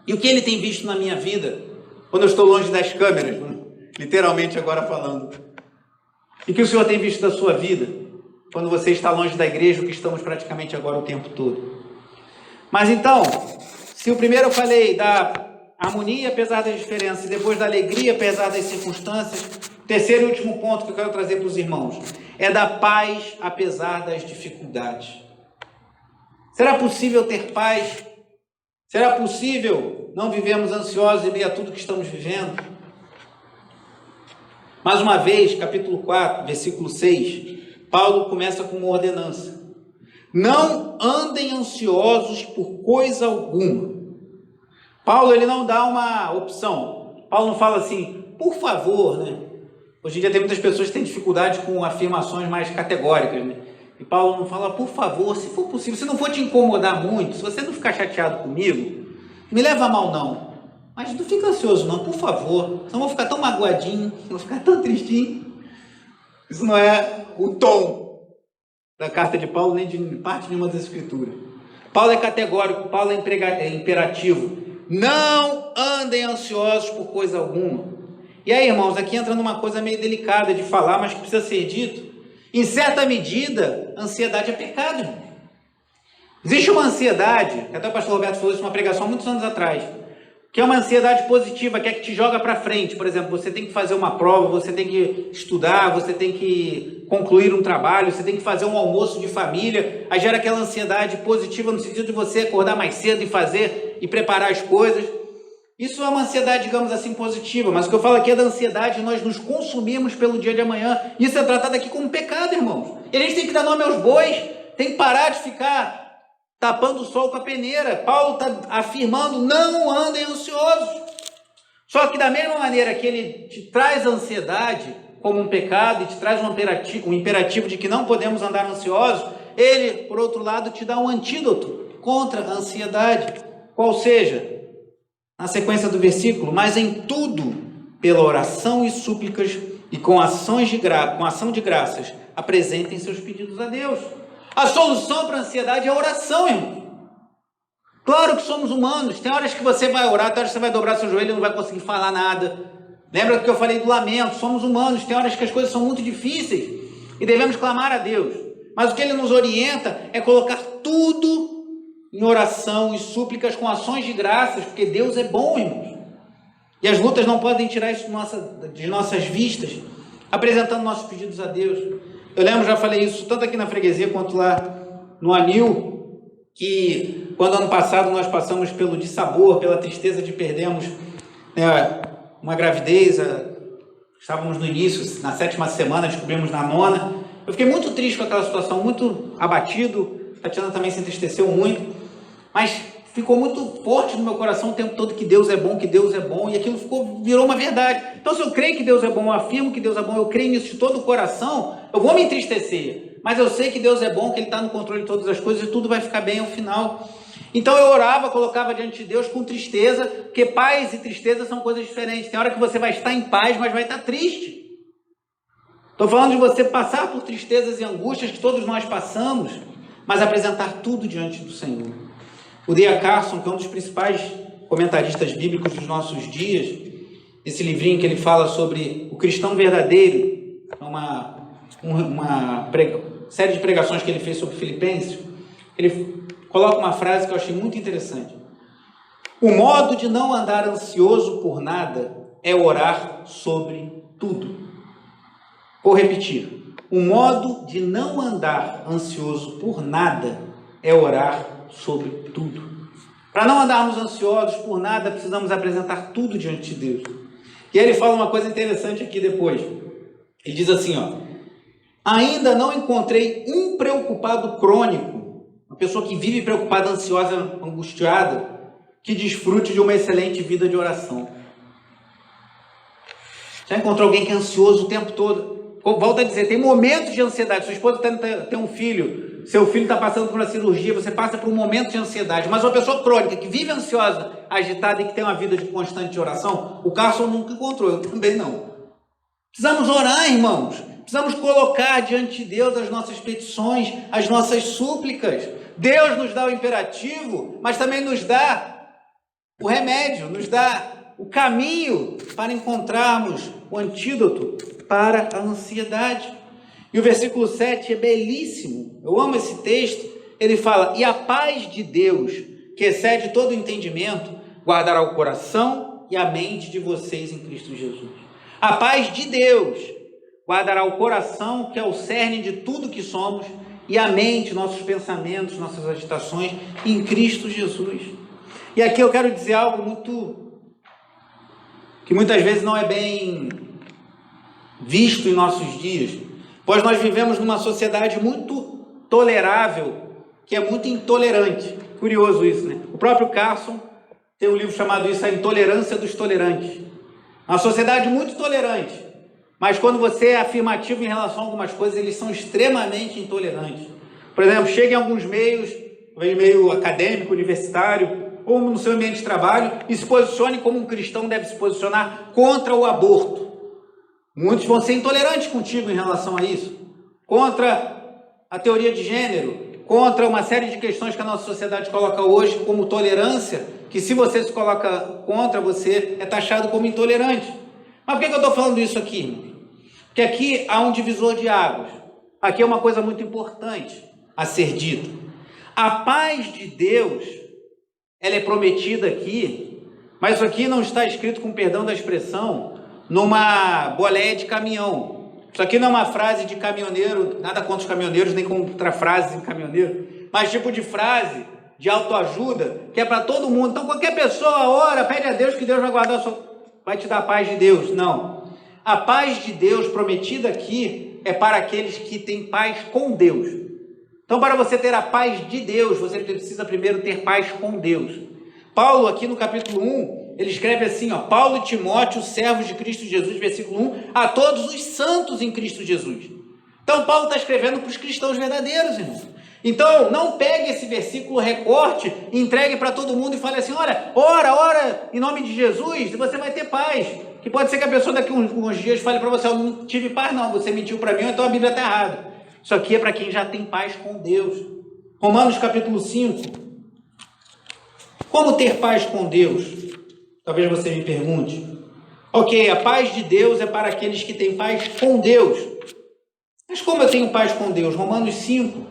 E o que Ele tem visto na minha vida, quando eu estou longe das câmeras, literalmente agora falando. E o que o Senhor tem visto da sua vida, quando você está longe da igreja, o que estamos praticamente agora o tempo todo. Mas então, se o primeiro eu falei da harmonia apesar das diferenças, e depois da alegria apesar das circunstâncias, o terceiro e último ponto que eu quero trazer para os irmãos é da paz apesar das dificuldades. Será possível ter paz? Será possível não vivermos ansiosos em meio a tudo que estamos vivendo? Mais uma vez, capítulo 4, versículo 6, Paulo começa com uma ordenança. Não andem ansiosos por coisa alguma. Paulo, ele não dá uma opção. Paulo não fala assim, por favor, né? Hoje em dia tem muitas pessoas que têm dificuldade com afirmações mais categóricas, né? E Paulo não fala, por favor, se for possível, se não for te incomodar muito, se você não ficar chateado comigo, me leva a mal não. Mas não fica ansioso não, por favor. Senão eu vou ficar tão magoadinho, vou ficar tão tristinho. Isso não é o tom da carta de Paulo, nem de parte nenhuma das escrituras. Paulo é categórico, Paulo é imperativo. Não andem ansiosos por coisa alguma. E aí, irmãos, aqui entra numa coisa meio delicada de falar, mas que precisa ser dito. Em certa medida, ansiedade é pecado, irmão. Existe uma ansiedade, que até o pastor Roberto falou isso numa pregação há muitos anos atrás, que é uma ansiedade positiva, que é que te joga para frente. Por exemplo, você tem que fazer uma prova, você tem que estudar, você tem que concluir um trabalho, você tem que fazer um almoço de família, aí gera aquela ansiedade positiva no sentido de você acordar mais cedo e fazer e preparar as coisas. Isso é uma ansiedade, digamos assim, positiva, mas o que eu falo aqui é da ansiedade, nós nos consumimos pelo dia de amanhã. Isso é tratado aqui como pecado, irmãos. E a gente tem que dar nome aos bois, tem que parar de ficar tapando o sol com a peneira. Paulo está afirmando, não andem ansiosos. Só que da mesma maneira que ele te traz a ansiedade como um pecado e te traz um imperativo de que não podemos andar ansiosos, ele, por outro lado, te dá um antídoto contra a ansiedade. Qual seja, na sequência do versículo, mas em tudo, pela oração e súplicas e com ação de graças, apresentem seus pedidos a Deus. A solução para a ansiedade é a oração, irmão. Claro que somos humanos, tem horas que você vai orar, tem horas que você vai dobrar seu joelho e não vai conseguir falar nada. Lembra do que eu falei do lamento? Somos humanos, tem horas que as coisas são muito difíceis e devemos clamar a Deus. Mas o que ele nos orienta é colocar tudo em oração e súplicas com ações de graças, porque Deus é bom, irmãos. E as lutas não podem tirar isso de nossas vistas, apresentando nossos pedidos a Deus. Eu lembro, já falei isso tanto aqui na freguesia quanto lá no Anil, que quando ano passado nós passamos pelo dissabor, pela tristeza de perdermos uma gravidez, estávamos no início, na 7ª semana, descobrimos na 9ª. Eu fiquei muito triste com aquela situação, muito abatido. A Tatiana também se entristeceu muito, mas ficou muito forte no meu coração o tempo todo que Deus é bom, e aquilo virou uma verdade. Então, se eu creio que Deus é bom, eu afirmo que Deus é bom, eu creio nisso de todo o coração, eu vou me entristecer, mas eu sei que Deus é bom, que Ele está no controle de todas as coisas e tudo vai ficar bem ao final. Então eu orava, colocava diante de Deus com tristeza, porque paz e tristeza são coisas diferentes. Tem hora que você vai estar em paz, mas vai estar triste. Estou falando de você passar por tristezas e angústias que todos nós passamos, mas apresentar tudo diante do Senhor. O D.A. Carson, que é um dos principais comentaristas bíblicos dos nossos dias, esse livrinho que ele fala sobre o cristão verdadeiro, uma série de pregações que ele fez sobre Filipenses, ele coloca uma frase que eu achei muito interessante. O modo de não andar ansioso por nada é orar sobre tudo. Vou repetir. O modo de não andar ansioso por nada é orar sobre tudo. Para não andarmos ansiosos por nada, precisamos apresentar tudo diante de Deus. E aí ele fala uma coisa interessante aqui depois. Ele diz assim, ainda não encontrei um preocupado crônico, uma pessoa que vive preocupada, ansiosa, angustiada, que desfrute de uma excelente vida de oração. Já encontrou alguém que é ansioso o tempo todo? Volto a dizer, tem momentos de ansiedade. Sua esposa tem um filho, seu filho está passando por uma cirurgia, você passa por um momento de ansiedade. Mas uma pessoa crônica, que vive ansiosa, agitada e que tem uma vida de constante oração, o Carson nunca encontrou, eu também não. Precisamos orar, irmãos. Precisamos colocar diante de Deus as nossas petições, as nossas súplicas. Deus nos dá o imperativo, mas também nos dá o remédio, nos dá o caminho para encontrarmos o antídoto para a ansiedade. E o versículo 7 é belíssimo. Eu amo esse texto. Ele fala, e a paz de Deus, que excede todo o entendimento, guardará o coração e a mente de vocês em Cristo Jesus. A paz de Deus guardará o coração, que é o cerne de tudo que somos, e a mente, nossos pensamentos, nossas agitações, em Cristo Jesus. E aqui eu quero dizer algo que muitas vezes não é bem visto em nossos dias, pois nós vivemos numa sociedade muito tolerável, que é muito intolerante. Curioso isso, né? O próprio Carson tem um livro chamado isso, A Intolerância dos Tolerantes. Uma sociedade muito tolerante, mas quando você é afirmativo em relação a algumas coisas, eles são extremamente intolerantes. Por exemplo, chega em alguns meios, meio acadêmico, universitário, ou no seu ambiente de trabalho, e se posicione como um cristão deve se posicionar contra o aborto. Muitos vão ser intolerantes contigo em relação a isso, contra a teoria de gênero, contra uma série de questões que a nossa sociedade coloca hoje como tolerância, que se você se coloca contra, você é taxado como intolerante. Mas por que eu estou falando isso aqui, irmão? Porque aqui há um divisor de águas. Aqui é uma coisa muito importante a ser dita. A paz de Deus, ela é prometida aqui, mas isso aqui não está escrito, com perdão da expressão, numa boleia de caminhão. Isso aqui não é uma frase de caminhoneiro, nada contra os caminhoneiros, nem contra frases em caminhoneiro, mas tipo de frase de autoajuda, que é para todo mundo. Então qualquer pessoa ora, pede a Deus que Deus vai guardar vai te dar a paz de Deus. Não. A paz de Deus prometida aqui é para aqueles que têm paz com Deus. Então, para você ter a paz de Deus, você precisa primeiro ter paz com Deus. Paulo, aqui no capítulo 1, ele escreve assim, Paulo e Timóteo, servos de Cristo Jesus, versículo 1, a todos os santos em Cristo Jesus. Então, Paulo está escrevendo para os cristãos verdadeiros, irmão. Então, não pegue esse versículo, recorte, entregue para todo mundo e fale assim, olha, ora em nome de Jesus, e você vai ter paz. Que pode ser que a pessoa daqui uns dias fale para você, eu não tive paz não, você mentiu para mim, então a Bíblia está errada. Isso aqui é para quem já tem paz com Deus. Romanos capítulo 5. Como ter paz com Deus? Talvez você me pergunte. Ok, a paz de Deus é para aqueles que têm paz com Deus. Mas como eu tenho paz com Deus? Romanos 5,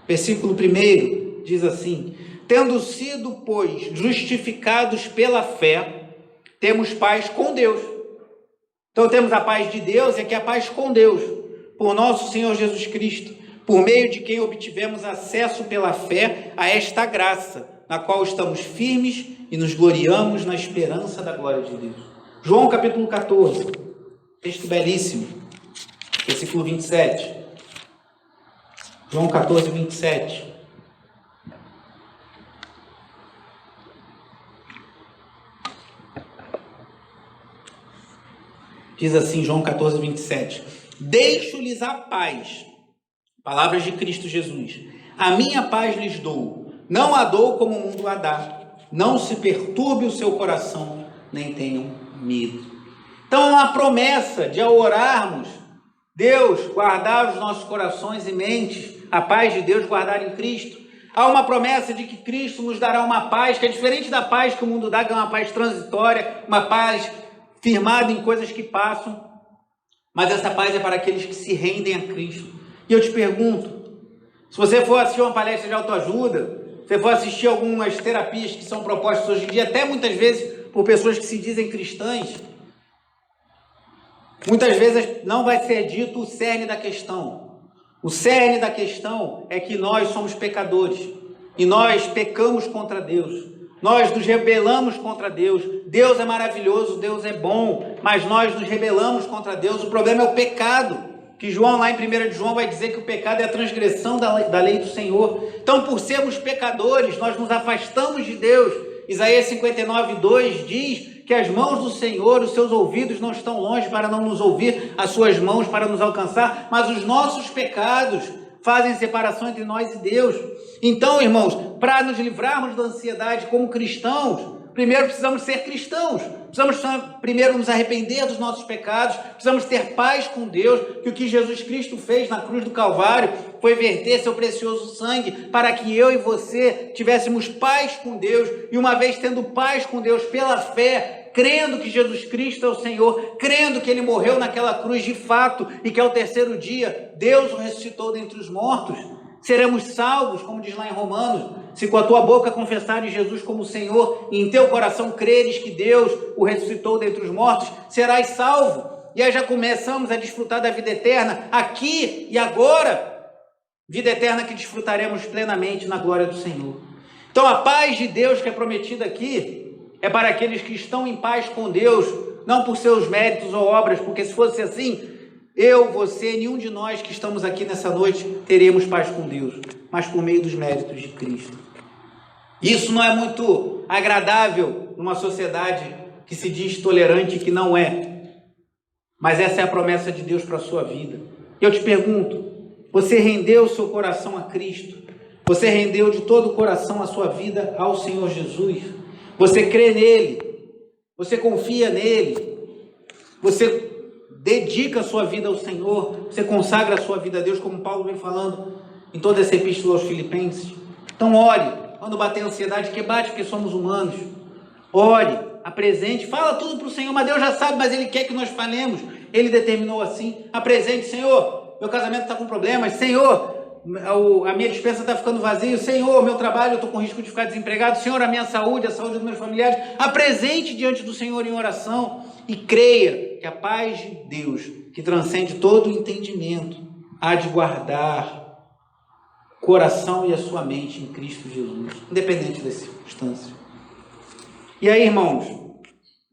versículo 1, diz assim, tendo sido, pois, justificados pela fé, temos paz com Deus. Então temos a paz de Deus e aqui a paz com Deus, por nosso Senhor Jesus Cristo, por meio de quem obtivemos acesso pela fé a esta graça, na qual estamos firmes e nos gloriamos na esperança da glória de Deus. João capítulo 14, texto belíssimo, versículo 27. João 14, 27. Diz assim, João 14, 27. Deixo-lhes a paz, palavras de Cristo Jesus. A minha paz lhes dou, não a dou como o mundo a dá. Não se perturbe o seu coração, nem tenham medo. Então, é uma promessa de ao orarmos, Deus guardar os nossos corações e mentes, a paz de Deus guardar em Cristo. Há uma promessa de que Cristo nos dará uma paz, que é diferente da paz que o mundo dá, que é uma paz transitória, uma paz firmada em coisas que passam. mas essa paz é para aqueles que se rendem a Cristo. E eu te pergunto, se você for assistir uma palestra de autoajuda, se você for assistir algumas terapias que são propostas hoje em dia, até muitas vezes por pessoas que se dizem cristãs, muitas vezes não vai ser dito o cerne da questão. O cerne da questão é que nós somos pecadores e nós pecamos contra Deus. Nós nos rebelamos contra Deus. Deus é maravilhoso, Deus é bom, mas nós nos rebelamos contra Deus. O problema é o pecado, que João, lá em 1 de João, vai dizer que o pecado é a transgressão da lei do Senhor. Então, por sermos pecadores, nós nos afastamos de Deus. Isaías 59:2 diz que as mãos do Senhor, os seus ouvidos não estão longe para não nos ouvir, as suas mãos para nos alcançar, mas os nossos pecados fazem separação entre nós e Deus. Então, irmãos, para nos livrarmos da ansiedade como cristãos, primeiro precisamos ser cristãos, precisamos primeiro nos arrepender dos nossos pecados, precisamos ter paz com Deus, que o que Jesus Cristo fez na cruz do Calvário foi verter seu precioso sangue para que eu e você tivéssemos paz com Deus, e uma vez tendo paz com Deus pela fé, crendo que Jesus Cristo é o Senhor, crendo que Ele morreu naquela cruz de fato e que ao terceiro dia Deus o ressuscitou dentre os mortos, seremos salvos, como diz lá em Romanos, se com a tua boca confessares Jesus como Senhor e em teu coração creres que Deus o ressuscitou dentre os mortos, serás salvo. E aí já começamos a desfrutar da vida eterna aqui e agora, vida eterna que desfrutaremos plenamente na glória do Senhor. Então a paz de Deus que é prometida aqui é para aqueles que estão em paz com Deus, não por seus méritos ou obras, porque se fosse assim, eu, você, nenhum de nós que estamos aqui nessa noite teríamos paz com Deus, mas por meio dos méritos de Cristo. Isso não é muito agradável numa sociedade que se diz tolerante e que não é, mas essa é a promessa de Deus para a sua vida. Eu te pergunto, você rendeu o seu coração a Cristo? Você rendeu de todo o coração a sua vida ao Senhor Jesus? Você crê nele? Você confia nele? Você dedica a sua vida ao Senhor? Você consagra a sua vida a Deus, como Paulo vem falando em toda essa epístola aos Filipenses? Então ore, quando bater a ansiedade, que bate porque somos humanos. Ore, apresente, fala tudo para o Senhor, mas Deus já sabe, mas Ele quer que nós falemos. Ele determinou assim. Apresente: Senhor, meu casamento está com problemas. Senhor, a minha despensa está ficando vazia. Senhor, meu trabalho, eu estou com risco de ficar desempregado. Senhor, a minha saúde, a saúde dos meus familiares. Apresente diante do Senhor em oração e creia que a paz de Deus, que transcende todo o entendimento, há de guardar o coração e a sua mente em Cristo Jesus, independente das circunstâncias. E aí, irmãos,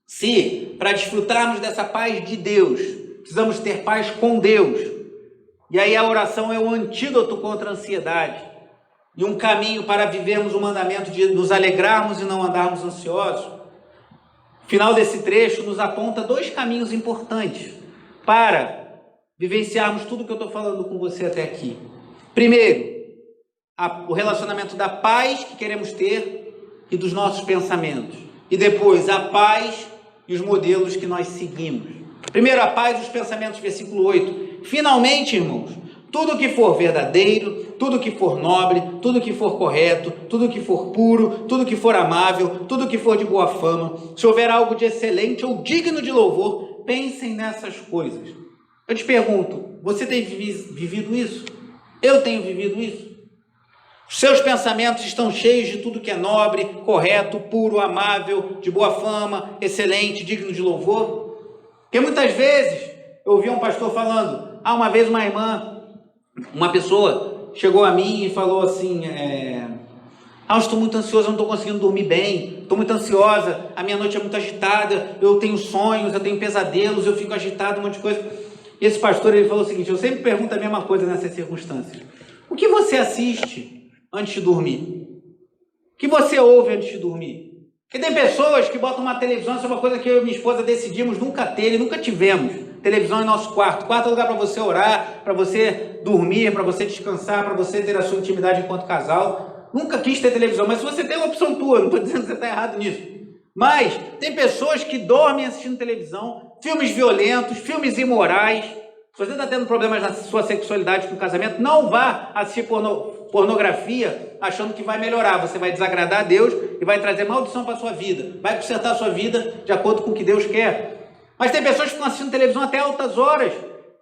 se para desfrutarmos dessa paz de Deus, precisamos ter paz com Deus, e aí a oração é o antídoto contra a ansiedade, e um caminho para vivermos o mandamento de nos alegrarmos e não andarmos ansiosos. O final desse trecho nos aponta dois caminhos importantes para vivenciarmos tudo que eu estou falando com você até aqui. Primeiro, o relacionamento da paz que queremos ter e dos nossos pensamentos. E depois, a paz e os modelos que nós seguimos. Primeiro, a paz e os pensamentos, versículo 8. Finalmente, irmãos, tudo que for verdadeiro, tudo que for nobre, tudo que for correto, tudo que for puro, tudo que for amável, tudo que for de boa fama, se houver algo de excelente ou digno de louvor, pensem nessas coisas. Eu te pergunto, você tem vivido isso? Eu tenho vivido isso? Os seus pensamentos estão cheios de tudo que é nobre, correto, puro, amável, de boa fama, excelente, digno de louvor? Porque muitas vezes eu ouvi um pastor falando, uma vez uma pessoa chegou a mim e falou assim, eu estou muito ansioso, eu não estou conseguindo dormir bem, estou muito ansiosa, a minha noite é muito agitada, eu tenho sonhos, eu tenho pesadelos, eu fico agitado, um monte de coisa. E esse pastor, ele falou o seguinte, eu sempre pergunto a mesma coisa nessas circunstâncias. O que você assiste antes de dormir? O que você ouve antes de dormir? Porque tem pessoas que botam uma televisão, isso é uma coisa que eu e minha esposa decidimos nunca ter e nunca tivemos. Televisão em nosso quarto. Quarto é lugar para você orar, para você dormir, para você descansar, para você ter a sua intimidade enquanto casal. Nunca quis ter televisão, mas se você tem uma opção tua, não estou dizendo que você está errado nisso. Mas tem pessoas que dormem assistindo televisão, filmes violentos, filmes imorais. Se você está tendo problemas na sua sexualidade com o casamento, não vá assistir pornografia achando que vai melhorar. Você vai desagradar a Deus e vai trazer maldição para a sua vida. Vai consertar a sua vida de acordo com o que Deus quer. Mas tem pessoas que estão assistindo televisão até altas horas.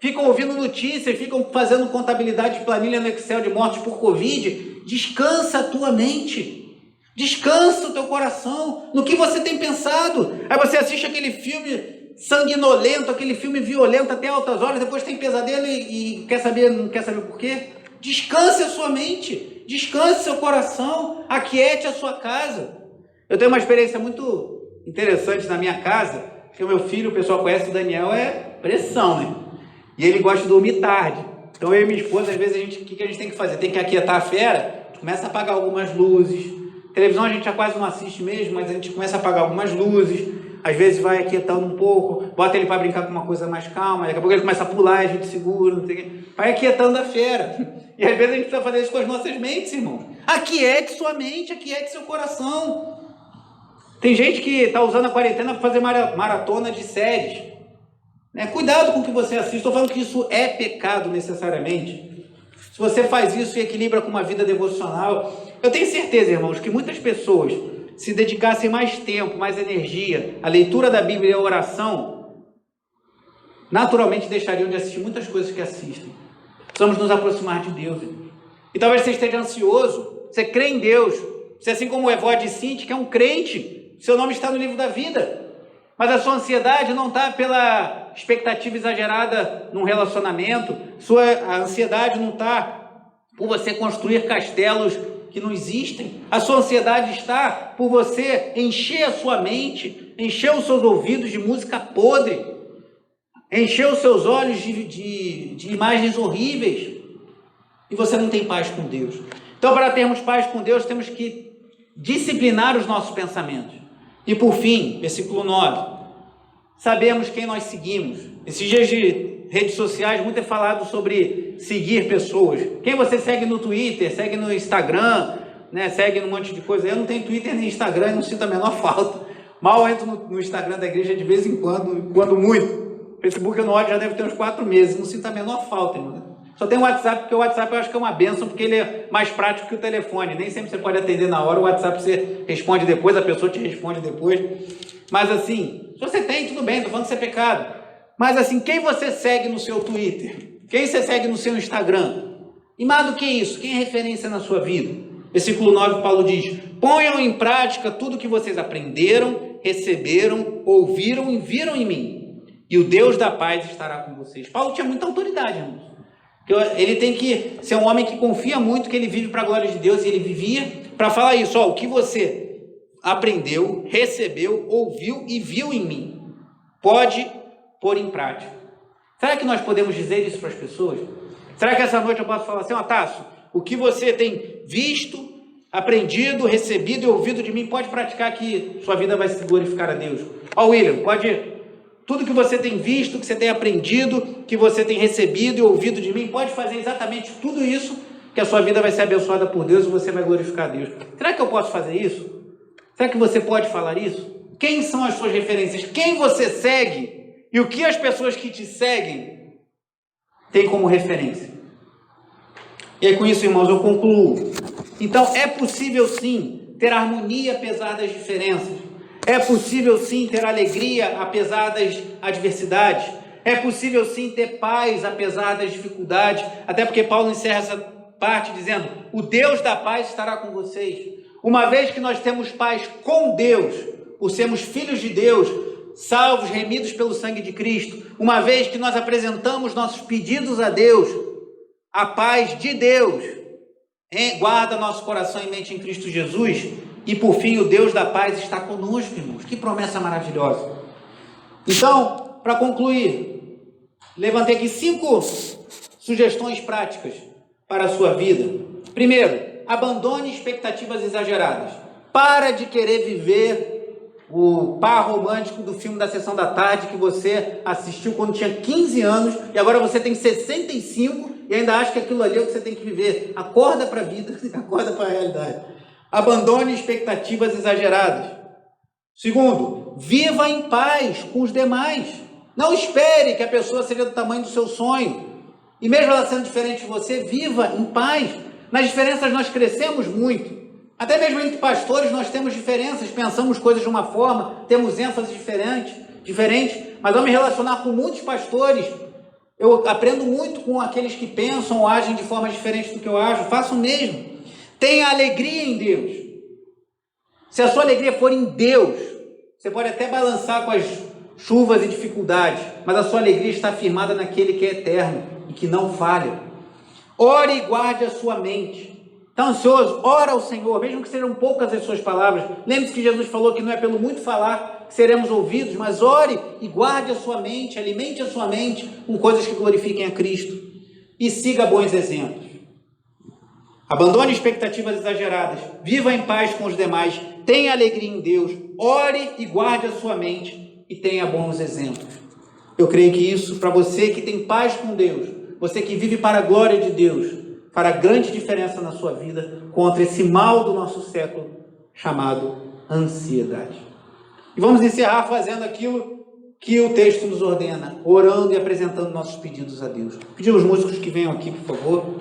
ficam ouvindo notícias, ficam fazendo contabilidade de planilha no Excel de mortes por Covid. Descansa a tua mente. Descansa o teu coração no que você tem pensado. Aí você assiste aquele filme sanguinolento, aquele filme violento até altas horas, depois tem pesadelo e não quer saber por quê? Descanse a sua mente, descanse seu coração, aquiete a sua casa. Eu tenho uma experiência muito interessante na minha casa, porque o meu filho, o pessoal conhece, o Daniel, é pressão, né? E ele gosta de dormir tarde. Então eu e minha esposa, às vezes, o que a gente tem que fazer? Tem que aquietar a fera, a gente começa a apagar algumas luzes. Televisão a gente já quase não assiste mesmo, mas a gente começa a apagar algumas luzes. Às vezes vai aquietando um pouco, bota ele para brincar com uma coisa mais calma, daqui a pouco ele começa a pular, a gente segura, não sei o quê. Vai aquietando a fera. E às vezes a gente precisa fazer isso com as nossas mentes, irmão. Aquiete sua mente, aquiete seu coração. Tem gente que está usando a quarentena para fazer maratona de séries. Né? Cuidado com o que você assiste. Estou falando que isso é pecado necessariamente. Se você faz isso e equilibra com uma vida devocional, eu tenho certeza, irmãos, que muitas pessoas, se dedicassem mais tempo, mais energia à leitura da Bíblia e à oração, naturalmente deixariam de assistir muitas coisas que assistem. Precisamos nos aproximar de Deus. E talvez você esteja ansioso, você crê em Deus, você, assim como o Evódia e Cinti, que é um crente, seu nome está no livro da vida, mas a sua ansiedade não está pela expectativa exagerada num relacionamento, a ansiedade não está por você construir castelos que não existem. A sua ansiedade está por você encher a sua mente, encher os seus ouvidos de música podre, encher os seus olhos de imagens horríveis, e você não tem paz com Deus. Então, para termos paz com Deus, temos que disciplinar os nossos pensamentos. E por fim, versículo 9, sabemos quem nós seguimos. Esses dias de redes sociais, muito é falado sobre seguir pessoas. Quem você segue no Twitter, segue no Instagram, né? Segue num monte de coisa. Eu não tenho Twitter nem Instagram e não sinto a menor falta. Mal entro no Instagram da igreja de vez em quando muito. Facebook eu não olho, já deve ter uns 4 meses. Não sinto a menor falta, irmão. Só tem o WhatsApp, porque o WhatsApp eu acho que é uma bênção, porque ele é mais prático que o telefone. Nem sempre você pode atender na hora, o WhatsApp você responde depois, a pessoa te responde depois. Mas assim, se você tem, tudo bem, estou falando que isso é pecado. Mas assim, quem você segue no seu Twitter? Quem você segue no seu Instagram? E mais do que isso, quem é referência na sua vida? Versículo 9, Paulo diz: ponham em prática tudo que vocês aprenderam, receberam, ouviram e viram em mim, e o Deus da paz estará com vocês. Paulo tinha muita autoridade, irmãos. Ele tem que ser um homem que confia muito, que ele vive para a glória de Deus, e ele vivia para falar isso. O que você aprendeu, recebeu, ouviu e viu em mim, pode pôr em prática. Será que nós podemos dizer isso para as pessoas? Será que essa noite eu posso falar assim: Tasso, o que você tem visto, aprendido, recebido e ouvido de mim, pode praticar, que sua vida vai se glorificar a Deus. William, pode... Tudo que você tem visto, que você tem aprendido, que você tem recebido e ouvido de mim, pode fazer exatamente tudo isso, que a sua vida vai ser abençoada por Deus e você vai glorificar a Deus. Será que eu posso fazer isso? Será que você pode falar isso? Quem são as suas referências? Quem você segue? E o que as pessoas que te seguem têm como referência? E aí com isso, irmãos, eu concluo. Então, é possível sim ter harmonia apesar das diferenças. É possível sim ter alegria apesar das adversidades. É possível sim ter paz apesar das dificuldades. Até porque Paulo encerra essa parte dizendo: o Deus da paz estará com vocês. Uma vez que nós temos paz com Deus, por sermos filhos de Deus, salvos, remidos pelo sangue de Cristo, uma vez que nós apresentamos nossos pedidos a Deus, a paz de Deus guarda nosso coração e mente em Cristo Jesus. E por fim, o Deus da paz está conosco, irmãos. Que promessa maravilhosa. Então, para concluir, levantei aqui 5 sugestões práticas para a sua vida. Primeiro, abandone expectativas exageradas. Para de querer viver o par romântico do filme da Sessão da Tarde que você assistiu quando tinha 15 anos e agora você tem 65 e ainda acha que aquilo ali é o que você tem que viver. Acorda para a vida, acorda para a realidade. Abandone expectativas exageradas. Segundo, viva em paz com os demais. Não espere que a pessoa seja do tamanho do seu sonho. E mesmo ela sendo diferente de você, viva em paz. Nas diferenças nós crescemos muito. Até mesmo entre pastores nós temos diferenças, pensamos coisas de uma forma, temos ênfase diferentes, mas vamos me relacionar com muitos pastores Eu aprendo muito com aqueles que pensam ou agem de forma diferente do que eu ajo. Faço o mesmo. Tenha alegria em Deus. Se a sua alegria for em Deus, você pode até balançar com as chuvas e dificuldades, mas a sua alegria está firmada naquele que é eterno e que não falha. Ore e guarde a sua mente. Está ansioso? Ora ao Senhor, mesmo que sejam poucas as suas palavras. Lembre-se que Jesus falou que não é pelo muito falar que seremos ouvidos, mas ore e guarde a sua mente, alimente a sua mente com coisas que glorifiquem a Cristo. E siga bons exemplos. Abandone expectativas exageradas. Viva em paz com os demais. Tenha alegria em Deus. Ore e guarde a sua mente e tenha bons exemplos. Eu creio que isso, para você que tem paz com Deus, você que vive para a glória de Deus, fará grande diferença na sua vida contra esse mal do nosso século chamado ansiedade. E vamos encerrar fazendo aquilo que o texto nos ordena, orando e apresentando nossos pedidos a Deus. Pedir aos músicos que venham aqui, por favor.